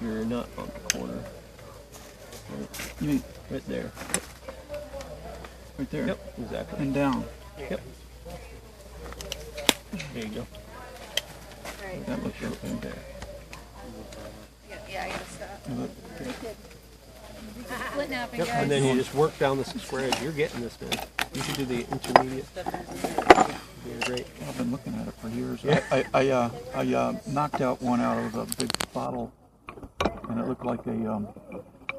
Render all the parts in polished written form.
you're not on the corner. You mean Right there. right there? Yep, exactly. And down. Yep. There you go. Right. That looks okay. There. Yeah, I gotta stop. Split napping, Yep. guys. And then you just work down the square edge. You're getting this, man. You should do the intermediate. You're great. I've been looking at it for years. Yeah. I knocked out one out of a big bottle, and it looked like a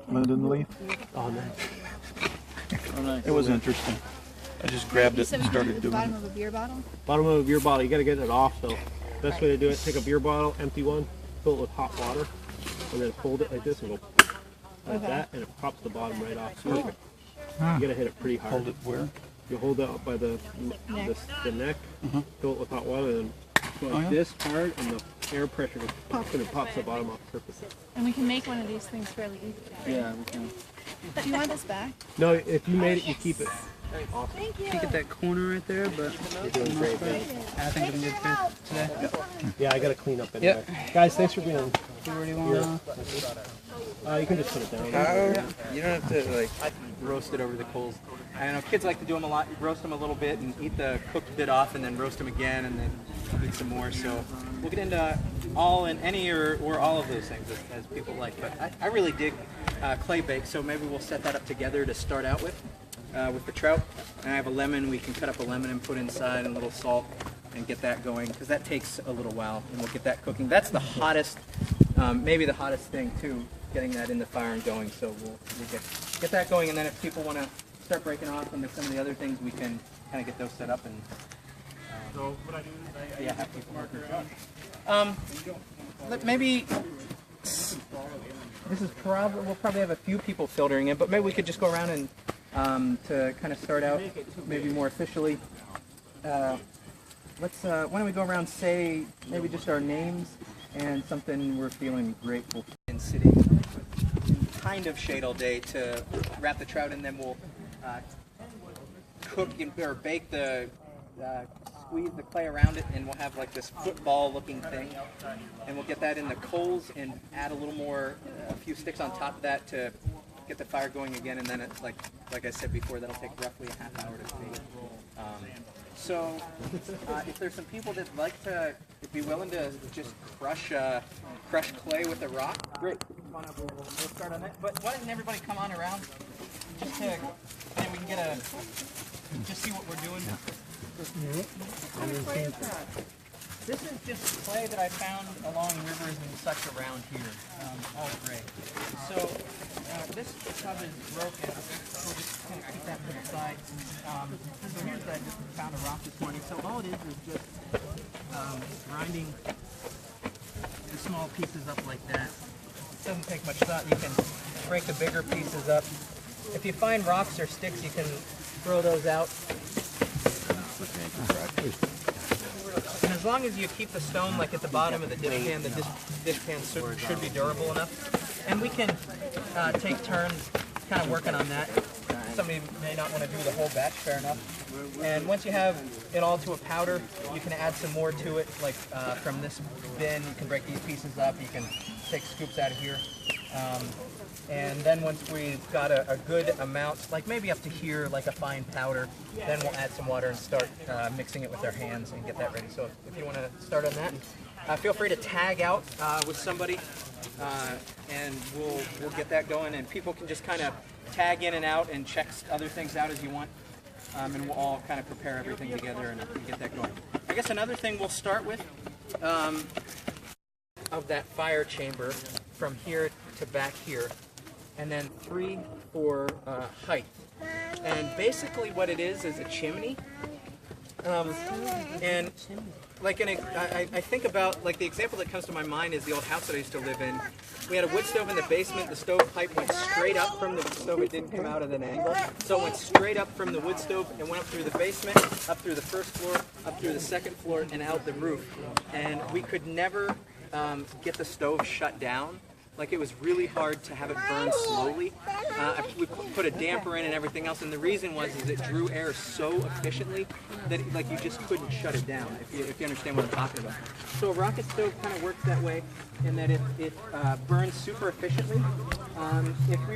linden leaf. Oh, nice. Oh, nice. It was interesting. I just grabbed it and started doing Bottom it. of a beer bottle? Bottom of a beer bottle, you got to get it off. So, best way to do it: take a beer bottle, empty one, fill it with hot water, and then fold it like this and go like that, and it pops the bottom right off. Perfect. You got to hit it pretty hard. Hold it where? You hold it up by the neck, fill it with hot water, and go like yeah? this hard, and the air pressure goes pop, and it pops the bottom off perfectly. And we can make one of these things fairly easily. Yeah, we can. Do you want this back? No, if you made it, you keep it. Awesome. Thank you. Peek at that corner right there, but You're doing great, man. I think we did good today. Yeah, I got to clean up anyway. Guys, thanks for being on. Where do you want You can just put it down. You don't have to like roast it over the coals. I don't know, kids like to do them a lot. Roast them a little bit and eat the cooked bit off, and then roast them again, and then eat some more. So we'll get into all and any or all of those things as people like. But I really dig clay bake, so maybe we'll set that up together to start out with the trout. And I have a lemon. We can cut up a lemon and put inside, and a little salt, and get that going, because that takes a little while, and we'll get that cooking. That's the hottest, maybe the hottest thing too, getting that in the fire and going. So we'll get that going, and then if people want to start breaking off into some of the other things, we can kind of get those set up. And so what I do is I have people work. Maybe this is probably, we'll probably have a few people filtering it, but maybe we could just go around and to kind of start out maybe more officially. Why don't we go around, say maybe just our names and something we're feeling grateful for. In sitting kind of shade all day to wrap the trout, and then we'll cook or bake the squeeze the clay around it, and we'll have like this football looking thing, and we'll get that in the coals and add a little more, a few sticks on top of that to get the fire going again, and then it's like I said before, that'll take roughly a half hour to bake. So if there's some people that like to be willing to just crush clay with a rock, great. Come on up, we'll start on that. But why doesn't everybody come on around just to, and we can just see what we're doing. This is just clay that I found along rivers and such around here, all gray. So this tub is broken. We'll just kind of keep that to the side. So here's I just found a rock this morning. So all it is just grinding the small pieces up like that. It doesn't take much thought. You can break the bigger pieces up. If you find rocks or sticks, you can throw those out. And as long as you keep the stone like at the bottom of the dish pan, the dish pan should be durable enough. And we can take turns kind of working on that. Somebody may not want to do the whole batch, fair enough. And once you have it all to a powder, you can add some more to it, like from this bin, you can break these pieces up, you can take scoops out of here. And then once we've got a good amount, like maybe up to here, like a fine powder, then we'll add some water and start mixing it with our hands and get that ready. So if you want to start on that, feel free to tag out with somebody, and we'll get that going. And people can just kind of tag in and out and check other things out as you want, and we'll all kind of prepare everything together and get that going. I guess another thing we'll start with of that fire chamber from here to back here, and then 3 for height. And basically what it is a chimney. And like I think about, like the example that comes to my mind is the old house that I used to live in. We had a wood stove in the basement. The stove pipe went straight up from the stove. It didn't come out at an angle. So it went straight up from the wood stove and went up through the basement, up through the first floor, up through the second floor, and out the roof. And we could never get the stove shut down like it was really hard to have it burn slowly. We put a damper in and everything else, and the reason was is it drew air so efficiently that like you just couldn't shut it down, if you understand what I'm talking about. So a rocket stove kind of works that way in that it burns super efficiently. If we